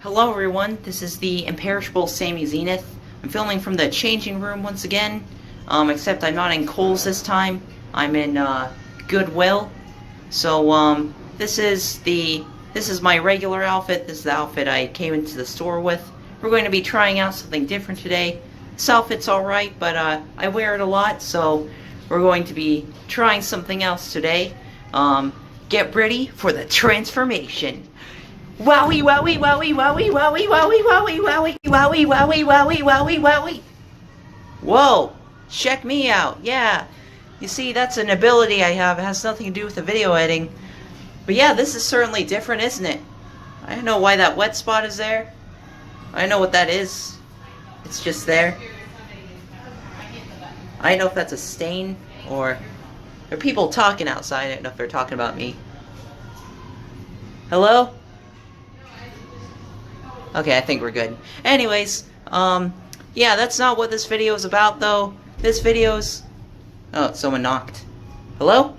Hello everyone, this is the imperishable Sammy Zenith. I'm filming from the changing room once again, except I'm not in Kohl's this time. I'm in Goodwill. So this is my regular outfit. This is the outfit I came into the store with. We're going to be trying out something different today. This outfit's alright, but I wear it a lot, so we're going to be trying something else today. Get ready for the transformation. Wowie wowie wowie wowie wowie wowie wowie wowie wowie wowie wowie wowie wowie. Whoa! Check me out. Yeah. You see, that's an ability I have. It has nothing to do with the video editing. But yeah, this is certainly different, isn't it? I don't know why that wet spot is there. I don't know what that is. It's just there. I don't know if that's a stain or... There are people talking outside. I don't know if they're talking about me. Hello? Okay, I think we're good. Anyways, yeah, that's not what this video is about, though. This video's... Oh, someone knocked. Hello?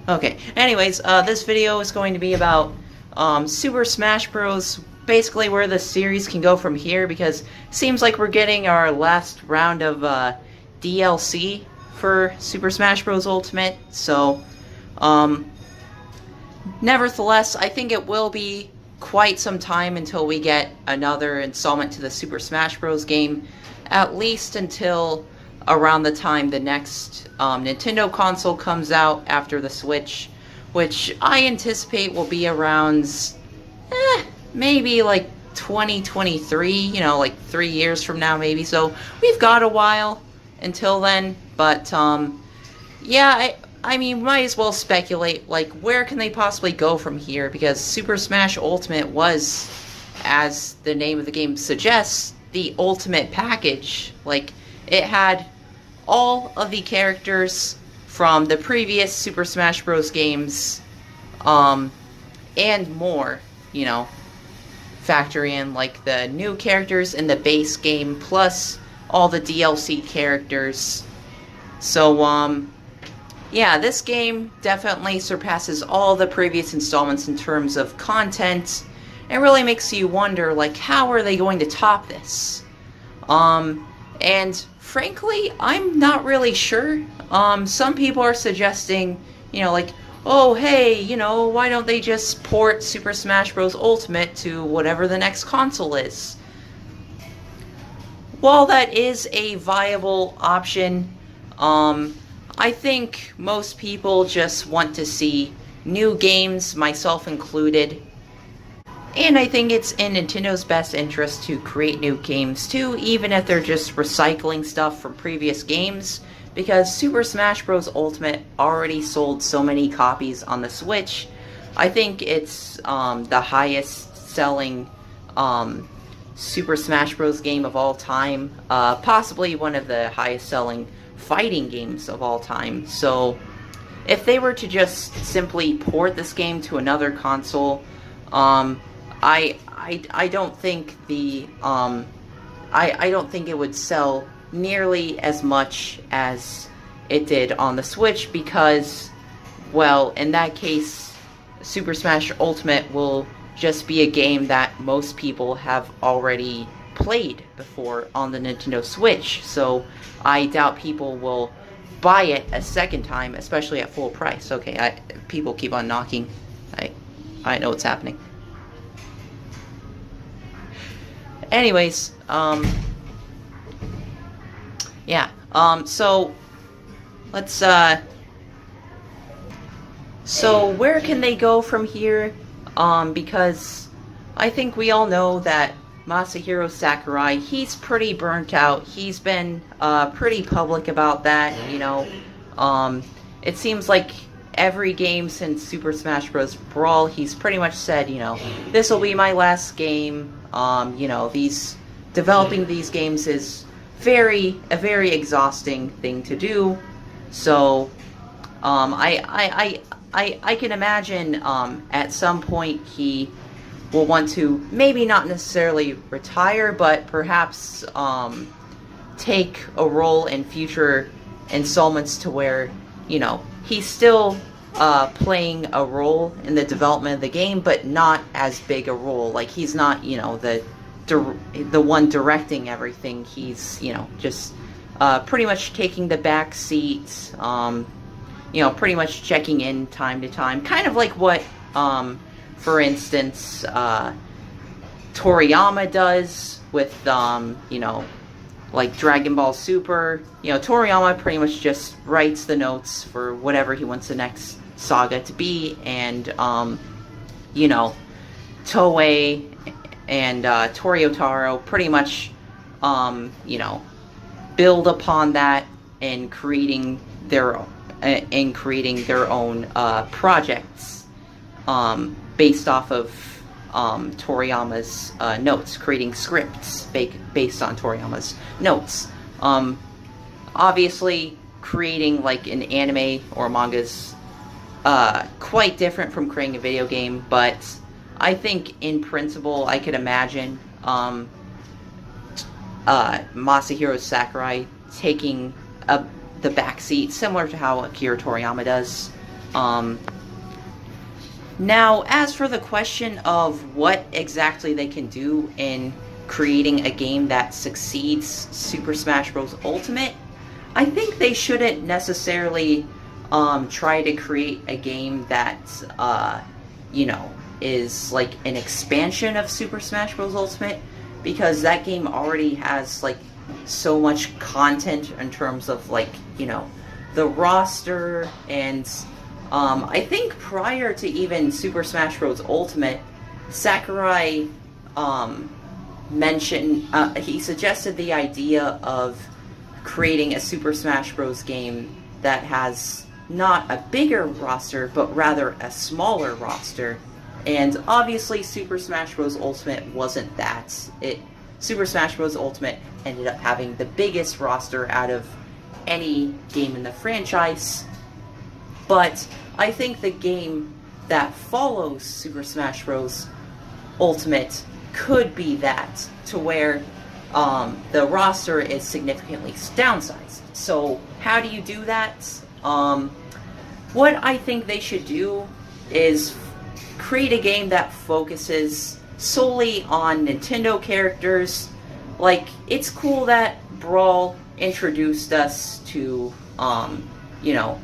Okay, anyways, this video is going to be about Super Smash Bros. Basically where the series can go from here, because it seems like we're getting our last round of DLC for Super Smash Bros. Ultimate, so... Nevertheless, I think it will be quite some time until we get another installment to the Super Smash Bros. Game, at least until around the time the next Nintendo console comes out after the Switch, which I anticipate will be around, maybe like 2023, you know, like 3 years from now maybe, so we've got a while until then, but yeah, I mean, might as well speculate, like, where can they possibly go from here? Because Super Smash Ultimate was, as the name of the game suggests, the ultimate package. Like, it had all of the characters from the previous Super Smash Bros. Games, and more, you know. Factor in, like, the new characters in the base game, plus all the DLC characters. So, yeah, this game definitely surpasses all the previous installments in terms of content. It really makes you wonder, like, how are they going to top this? And frankly, I'm not really sure. Some people are suggesting, you know, like, oh, hey, you know, why don't they just port Super Smash Bros. Ultimate to whatever the next console is? While that is a viable option, I think most people just want to see new games, myself included. And I think it's in Nintendo's best interest to create new games too, even if they're just recycling stuff from previous games, because Super Smash Bros. Ultimate already sold so many copies on the Switch. I think it's the highest selling Super Smash Bros. Game of all time, possibly one of the highest selling fighting games of all time. So if they were to just simply port this game to another console, I don't think the I don't think it would sell nearly as much as it did on the Switch, because, well, in that case, Super Smash Ultimate will just be a game that most people have already played before on the Nintendo Switch, so I doubt people will buy it a second time, especially at full price. Okay, people keep on knocking. I know what's happening. Anyways, yeah, so let's, so where can they go from here? Because I think we all know that Masahiro Sakurai, he's pretty burnt out. He's been pretty public about that, you know. It seems like every game since Super Smash Bros. Brawl, he's pretty much said, you know, this will be my last game. You know, developing these games is a very exhausting thing to do. So, I can imagine at some point he will want to maybe not necessarily retire, but perhaps take a role in future installments to where, you know, he's still playing a role in the development of the game, but not as big a role. Like, he's not, you know, the one directing everything. He's, you know, just pretty much taking the back seat, you know, pretty much checking in time to time. Kind of like what, for instance, Toriyama does with, you know, like Dragon Ball Super. You know, Toriyama pretty much just writes the notes for whatever he wants the next saga to be, and, you know, Toei and Toryotaro pretty much, you know, build upon that in creating their own projects based off of Toriyama's notes, creating scripts based on Toriyama's notes. Obviously, creating like an anime or manga's quite different from creating a video game, but I think in principle I could imagine Masahiro Sakurai taking the backseat, similar to how Akira Toriyama does. Now, as for the question of what exactly they can do in creating a game that succeeds Super Smash Bros. Ultimate, I think they shouldn't necessarily try to create a game that, you know, is like an expansion of Super Smash Bros. Ultimate, because that game already has like so much content in terms of, like, you know, the roster, and I think prior to even Super Smash Bros. Ultimate, Sakurai mentioned, he suggested the idea of creating a Super Smash Bros. Game that has not a bigger roster, but rather a smaller roster. And obviously Super Smash Bros. Ultimate wasn't that. Super Smash Bros. Ultimate ended up having the biggest roster out of any game in the franchise. But I think the game that follows Super Smash Bros. Ultimate could be that, to where the roster is significantly downsized. So how do you do that? What I think they should do is create a game that focuses solely on Nintendo characters. Like, it's cool that Brawl introduced us to, you know,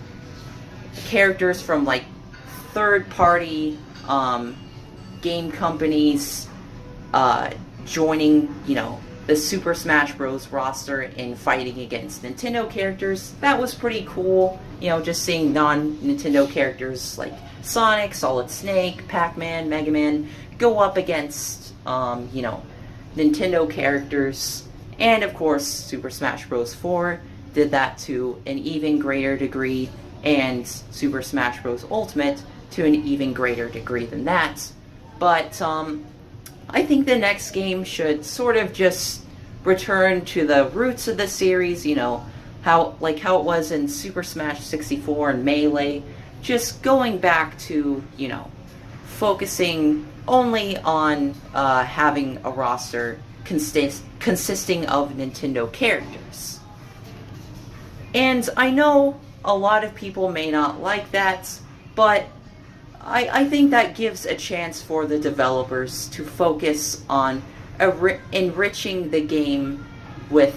characters from, like, third-party game companies joining, you know, the Super Smash Bros. Roster in fighting against Nintendo characters. That was pretty cool, you know, just seeing non-Nintendo characters like Sonic, Solid Snake, Pac-Man, Mega Man go up against, you know, Nintendo characters. And of course, Super Smash Bros. 4 did that to an even greater degree, and Super Smash Bros. Ultimate to an even greater degree than that. But I think the next game should sort of just return to the roots of the series, you know, how it was in Super Smash 64 and Melee, just going back to, you know, focusing only on having a roster consisting of Nintendo characters. And I know a lot of people may not like that, but I think that gives a chance for the developers to focus on enriching the game with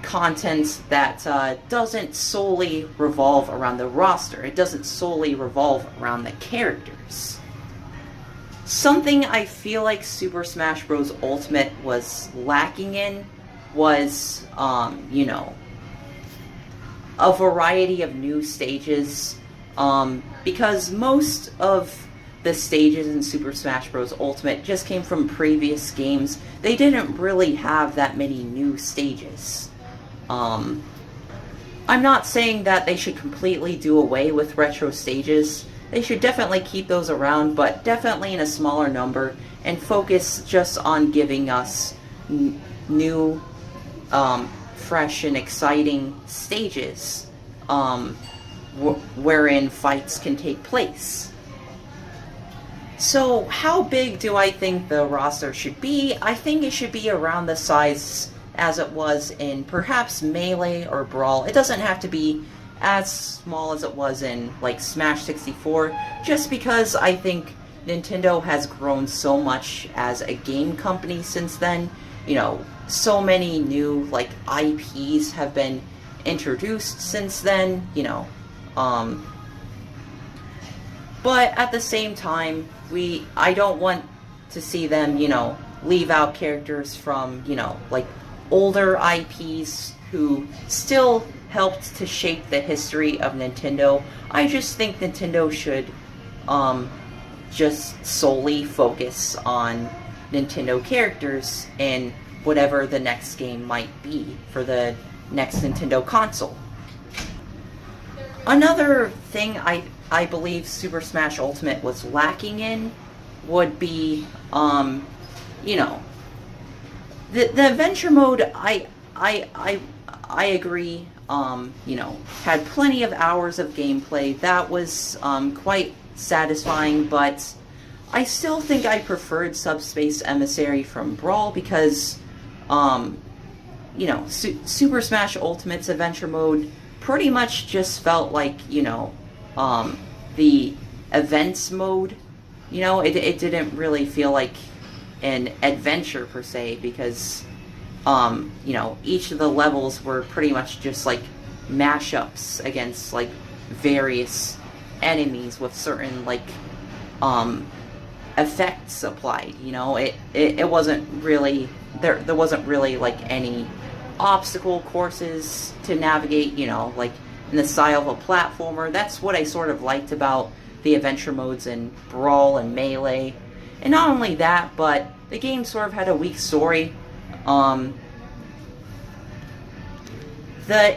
content that doesn't solely revolve around the roster. It doesn't solely revolve around the characters. Something I feel like Super Smash Bros. Ultimate was lacking in was, you know, a variety of new stages. Because most of the stages in Super Smash Bros. Ultimate just came from previous games. They didn't really have that many new stages. I'm not saying that they should completely do away with retro stages. They should definitely keep those around, but definitely in a smaller number, and focus just on giving us new, fresh and exciting stages. Wherein fights can take place. So, how big do I think the roster should be? I think it should be around the size as it was in perhaps Melee or Brawl. It doesn't have to be as small as it was in like Smash 64, just because I think Nintendo has grown so much as a game company since then. You know, so many new like IPs have been introduced since then, you know. But at the same time, I don't want to see them, you know, leave out characters from, you know, like older IPs who still helped to shape the history of Nintendo. I just think Nintendo should just solely focus on Nintendo characters in whatever the next game might be for the next Nintendo console. Another thing I believe Super Smash Ultimate was lacking in would be, you know, the adventure mode. I agree. You know, had plenty of hours of gameplay. That was quite satisfying, but I still think I preferred Subspace Emissary from Brawl because, you know, Super Smash Ultimate's adventure mode pretty much just felt like, you know, the events mode. You know, it didn't really feel like an adventure per se because, you know, each of the levels were pretty much just like mashups against like various enemies with certain like effects applied. You know, it wasn't really there wasn't really like any obstacle courses to navigate, you know, like in the style of a platformer. That's what I sort of liked about the adventure modes in Brawl and Melee. And not only that, but the game sort of had a weak story. The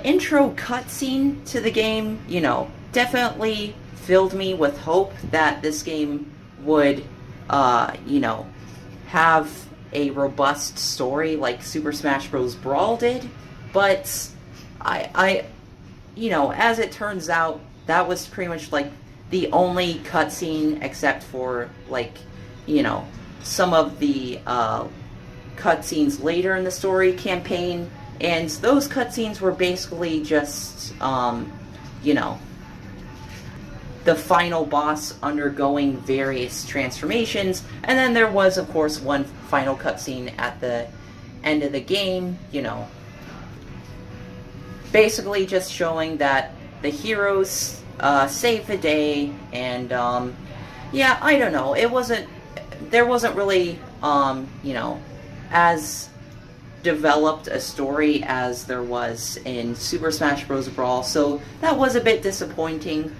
intro cutscene to the game, you know, definitely filled me with hope that this game would, you know, have a robust story like Super Smash Bros. Brawl did. But you know, as it turns out, that was pretty much like the only cutscene except for like, you know, some of the cutscenes later in the story campaign. And those cutscenes were basically just, you know, the final boss undergoing various transformations. And then there was, of course, one final cutscene at the end of the game, you know, basically just showing that the heroes saved the day. And, yeah, I don't know. There wasn't really, you know, as developed a story as there was in Super Smash Bros. Brawl, so that was a bit disappointing.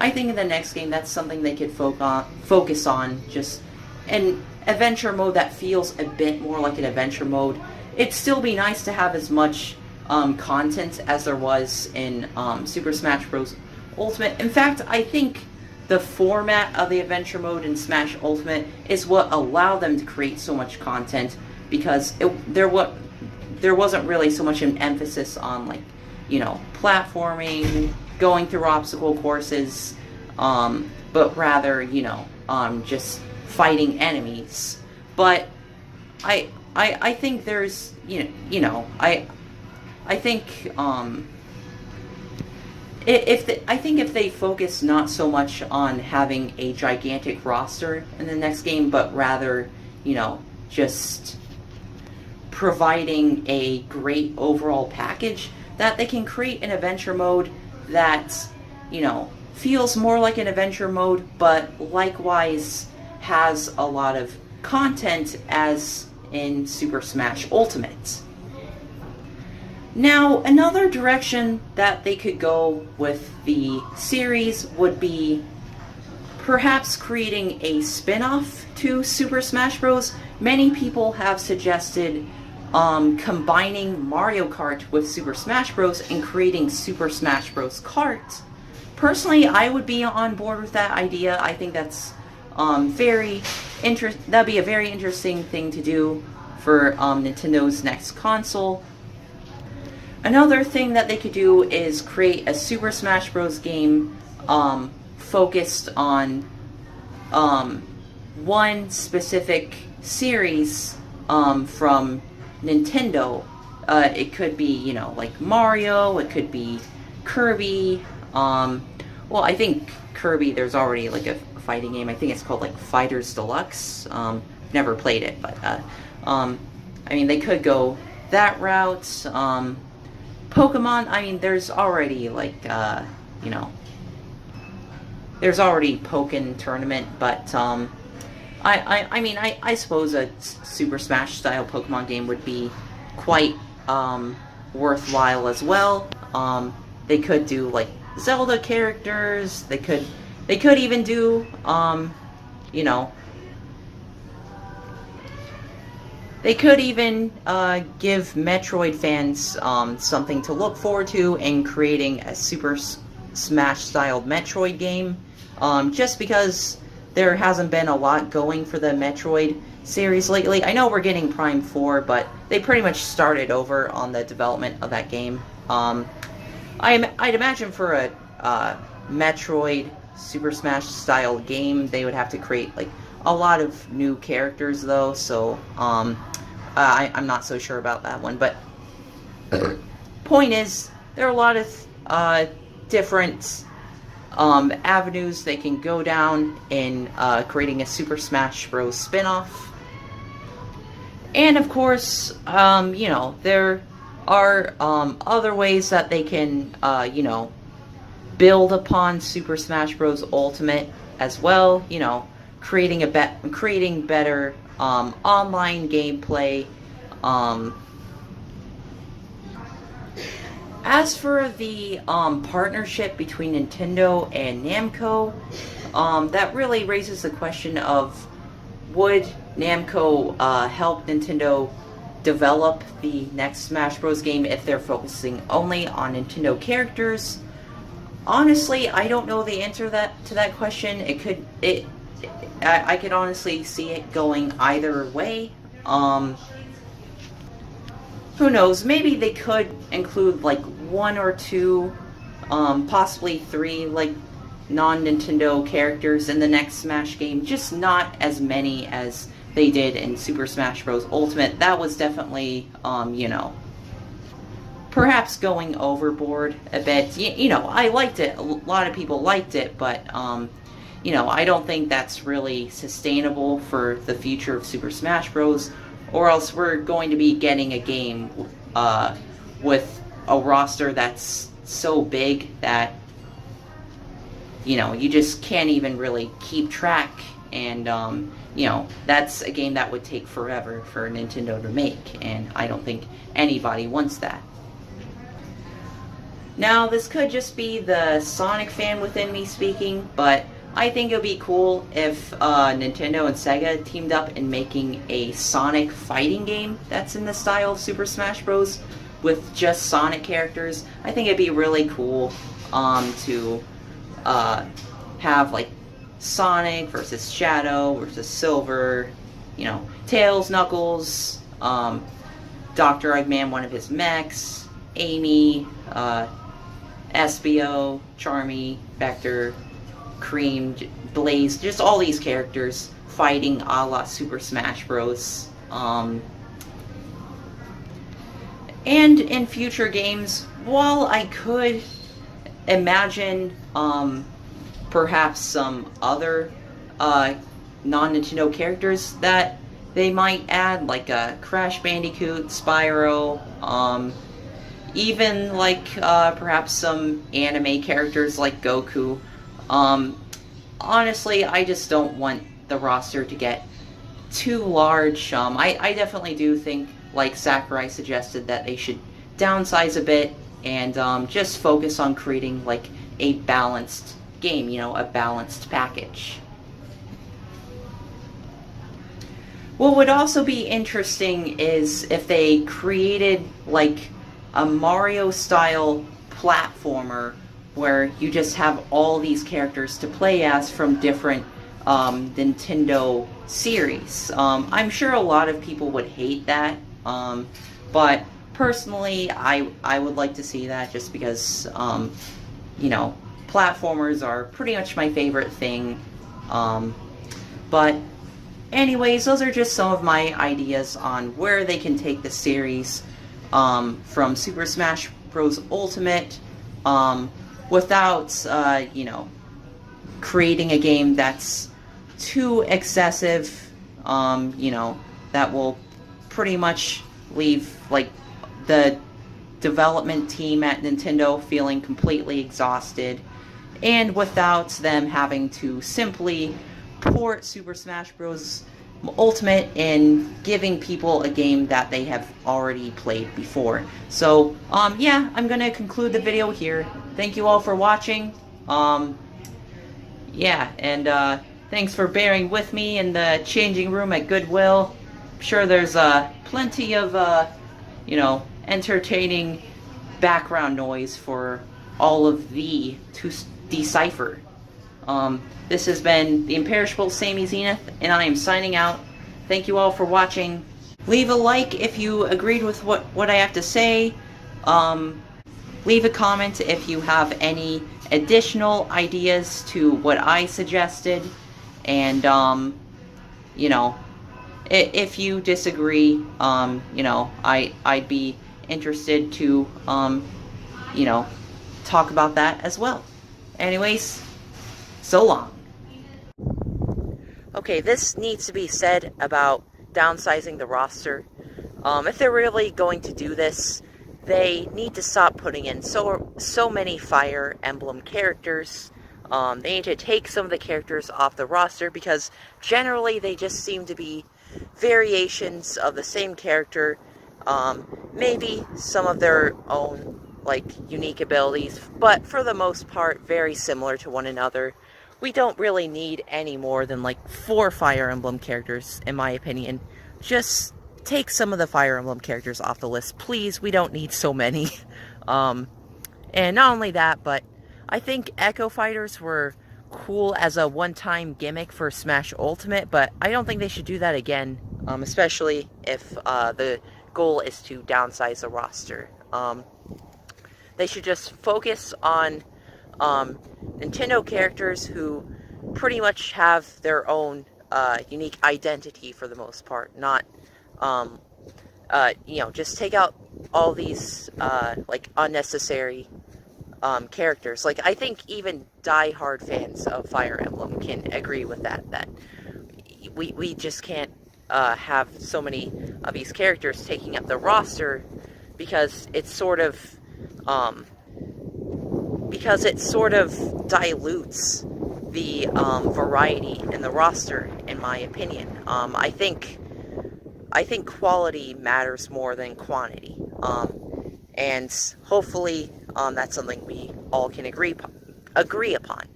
I think in the next game that's something they could focus on, just an adventure mode that feels a bit more like an adventure mode. It'd still be nice to have as much content as there was in Super Smash Bros. Ultimate. In fact, I think the format of the adventure mode in Smash Ultimate is what allowed them to create so much content, because there wasn't really so much an emphasis on, like, you know, platforming, going through obstacle courses, but rather, you know, just fighting enemies. But I think there's, you know, I think if they focus not so much on having a gigantic roster in the next game, but rather, you know, just providing a great overall package, that they can create an adventure mode that, you know, feels more like an adventure mode, but likewise has a lot of content as in Super Smash Ultimate. Now, another direction that they could go with the series would be perhaps creating a spin-off to Super Smash Bros. Many people have suggested combining Mario Kart with Super Smash Bros. And creating Super Smash Bros. Kart. Personally, I would be on board with that idea. I think that's that'd be a very interesting thing to do for Nintendo's next console. Another thing that they could do is create a Super Smash Bros. Game focused on one specific series from Nintendo. It could be, you know, like Mario, it could be Kirby. Well, I think Kirby, there's already like a fighting game. I think it's called like Fighters Deluxe. Never played it, but I mean, they could go that route. Pokemon, I mean, there's already like you know, there's already Pokken Tournament, but I mean, I suppose a Super Smash style Pokemon game would be quite worthwhile as well. They could do like Zelda characters. They could even do you know, they could even give Metroid fans something to look forward to in creating a Super Smash style Metroid game. Just because there hasn't been a lot going for the Metroid series lately. I know we're getting Prime 4, but they pretty much started over on the development of that game. I'd imagine for a Metroid Super Smash style game, they would have to create like a lot of new characters though, so I'm not so sure about that one. But point is, there are a lot of different avenues they can go down in creating a Super Smash Bros. Spin-off. And of course, you know, there are other ways that they can, you know, build upon Super Smash Bros. Ultimate as well. You know, creating better online gameplay. As for the partnership between Nintendo and Namco, that really raises the question of, would Namco help Nintendo develop the next Smash Bros. Game if they're focusing only on Nintendo characters? Honestly, I don't know the answer to that question. I could honestly see it going either way. Who knows? Maybe they could include like one or two, possibly three, like non-Nintendo characters in the next Smash game. Just not as many as they did in Super Smash Bros. Ultimate. That was definitely, you know, perhaps going overboard a bit. You know, I liked it. A lot of people liked it, but, you know, I don't think that's really sustainable for the future of Super Smash Bros. Or else we're going to be getting a game with a roster that's so big that, you know, you just can't even really keep track. And, you know, that's a game that would take forever for Nintendo to make. And I don't think anybody wants that. Now, this could just be the Sonic fan within me speaking, but I think it would be cool if Nintendo and Sega teamed up in making a Sonic fighting game that's in the style of Super Smash Bros. With just Sonic characters. I think it'd be really cool to have like Sonic versus Shadow versus Silver, you know, Tails, Knuckles, Dr. Eggman, one of his mechs, Amy, Espio, Charmy, Vector, Cream, Blaze, just all these characters fighting a la Super Smash Bros. And in future games, while I could imagine perhaps some other non-Nintendo characters that they might add, like Crash Bandicoot, Spyro, even like perhaps some anime characters like Goku. Honestly, I just don't want the roster to get too large. I definitely do think, like Sakurai suggested, that they should downsize a bit and just focus on creating like a balanced game, you know, a balanced package. What would also be interesting is if they created like a Mario-style platformer where you just have all these characters to play as from different Nintendo series. I'm sure a lot of people would hate that, but personally, I would like to see that just because, you know, platformers are pretty much my favorite thing. But anyways, those are just some of my ideas on where they can take the series from Super Smash Bros. Ultimate without, creating a game that's too excessive, that will pretty much leave, like, the development team at Nintendo feeling completely exhausted, and without them having to simply port Super Smash Bros. Ultimate and giving people a game that they have already played before. So, yeah, I'm gonna conclude the video here. Thank you all for watching. Yeah, and thanks for bearing with me in the changing room at Goodwill. I'm sure there's plenty of, entertaining background noise for all of thee to decipher. This has been the imperishable Sammy Zenith, and I am signing out. Thank you all for watching. Leave a like if you agreed with what I have to say. Leave a comment if you have any additional ideas to what I suggested. And, if you disagree, I'd be interested to, talk about that as well. Anyways, so long. Okay, this needs to be said about downsizing the roster. If they're really going to do this, they need to stop putting in so many Fire Emblem characters. They need to take some of the characters off the roster, because generally they just seem to be variations of the same character. Maybe some of their own, like, unique abilities, but for the most part, very similar to one another. We don't really need any more than, like, 4 Fire Emblem characters, in my opinion. Just take some of the Fire Emblem characters off the list, please. We don't need so many. And not only that, but I think Echo Fighters were cool as a one-time gimmick for Smash Ultimate, but I don't think they should do that again, especially if the goal is to downsize the roster. They should just focus on Nintendo characters who pretty much have their own unique identity for the most part. Not, just take out all these, like, unnecessary characters. Like, I think even die-hard fans of Fire Emblem can agree with that we just can't have so many of these characters taking up the roster, because it sort of dilutes the variety in the roster, in my opinion. I think quality matters more than quantity, and hopefully that's something we all can agree upon.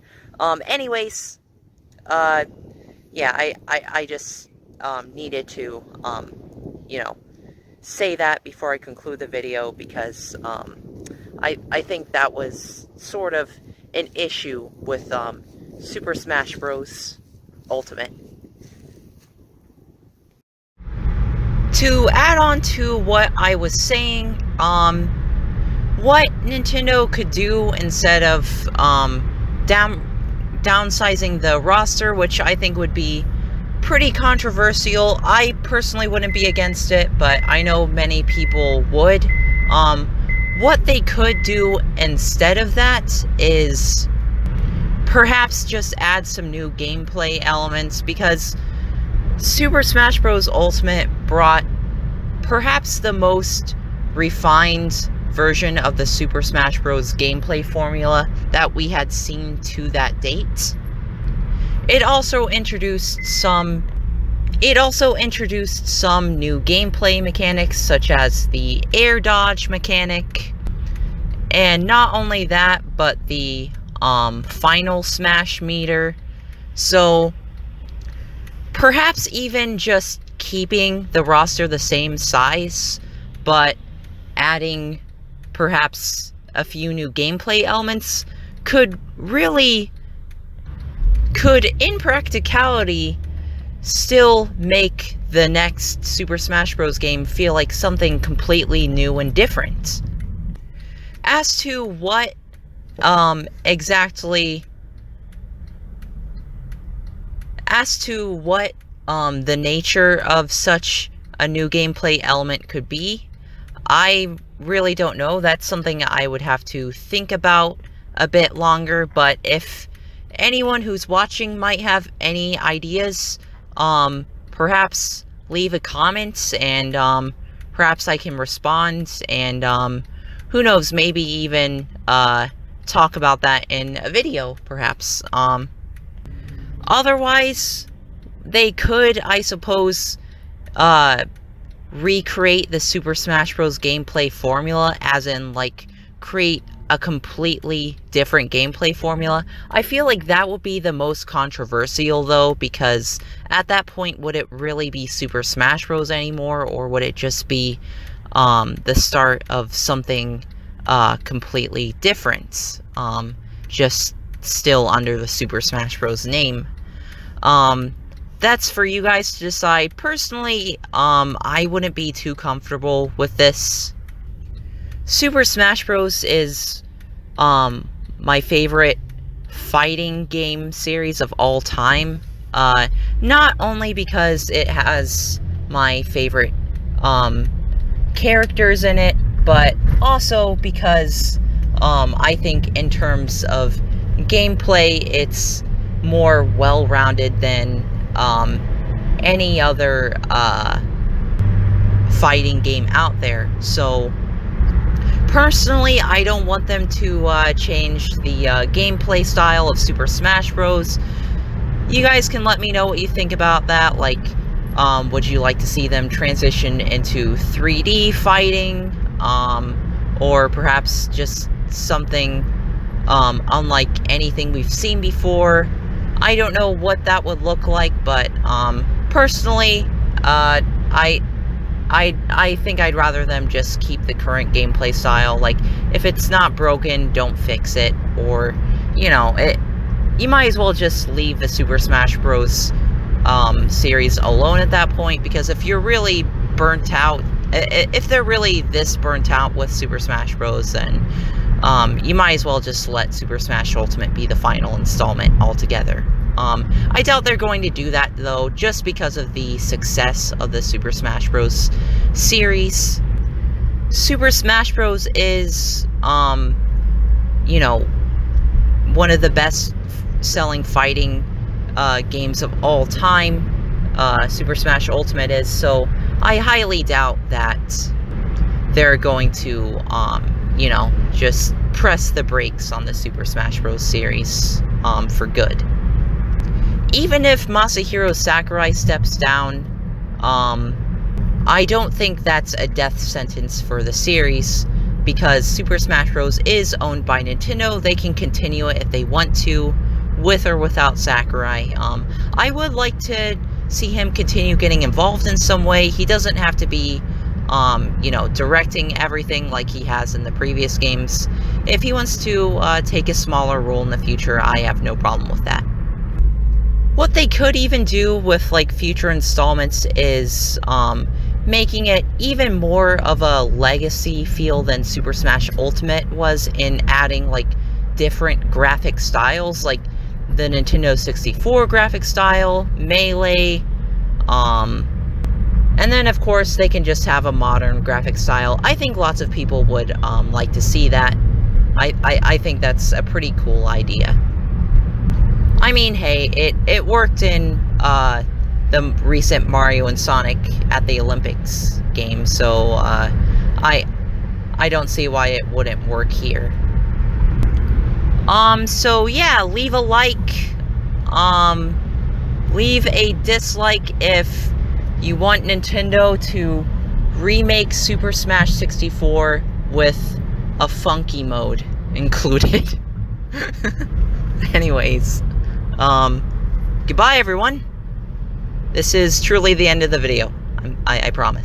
Anyways, yeah, I just needed to say that before I conclude the video, because I think that was sort of an issue with Super Smash Bros. Ultimate. To add on to what I was saying, what Nintendo could do instead of downsizing the roster, which I think would be pretty controversial. I personally wouldn't be against it, but I know many people would. What they could do instead of that is perhaps just add some new gameplay elements, because Super Smash Bros. Ultimate brought perhaps the most refined version of the Super Smash Bros. Gameplay formula that we had seen to that date. It also introduced some new gameplay mechanics, such as the air dodge mechanic, and not only that, but the final smash meter. So perhaps even just keeping the roster the same size, but adding perhaps a few new gameplay elements could in practicality still make the next Super Smash Bros. Game feel like something completely new and different. As to what the nature of such a new gameplay element could be, I really don't know. That's something I would have to think about a bit longer, but if anyone who's watching might have any ideas, perhaps leave a comment, and perhaps I can respond, and who knows, maybe even talk about that in a video, perhaps. Otherwise, they could, I suppose, recreate the Super Smash Bros. Gameplay formula, as in, like, create a completely different gameplay formula. I feel like that would be the most controversial, though, because at that point, would it really be Super Smash Bros. Anymore, or would it just be the start of something completely different, just still under the Super Smash Bros. Name? That's for you guys to decide. Personally, I wouldn't be too comfortable with this. Super Smash Bros. Is my favorite fighting game series of all time. Not only because it has my favorite characters in it, but also because I think in terms of gameplay, it's more well-rounded than any other fighting game out there. So personally, I don't want them to change the gameplay style of Super Smash Bros. You guys can let me know what you think about that. Like, would you like to see them transition into 3D fighting, or perhaps just something unlike anything we've seen before? I don't know what that would look like, but personally, I think I'd rather them just keep the current gameplay style. Like, if it's not broken, don't fix it, or, you know, you might as well just leave the Super Smash Bros. Series alone at that point, because if you're really burnt out, if they're really this burnt out with Super Smash Bros., then you might as well just let Super Smash Ultimate be the final installment altogether. I doubt they're going to do that, though, just because of the success of the Super Smash Bros. Series. Super Smash Bros. Is, you know, one of the best-selling fighting games of all time. Super Smash Ultimate is, so I highly doubt that they're going to, you know, just press the brakes on the Super Smash Bros. Series for good. Even if Masahiro Sakurai steps down, I don't think that's a death sentence for the series, because Super Smash Bros. Is owned by Nintendo. They can continue it if they want to, with or without Sakurai. I would like to see him continue getting involved in some way. He doesn't have to be, you know, directing everything like he has in the previous games. If he wants to take a smaller role in the future, I have no problem with that. What they could even do with, like, future installments is making it even more of a legacy feel than Super Smash Ultimate was, in adding, like, different graphic styles, like the Nintendo 64 graphic style, Melee, and then, of course, they can just have a modern graphic style. I think lots of people would like to see that. I think that's a pretty cool idea. I mean, hey, it worked in the recent Mario and Sonic at the Olympics game, so I don't see why it wouldn't work here. So yeah, leave a like, leave a dislike if you want Nintendo to remake Super Smash 64 with a funky mode included. Anyways, goodbye everyone. This is truly the end of the video. I promise.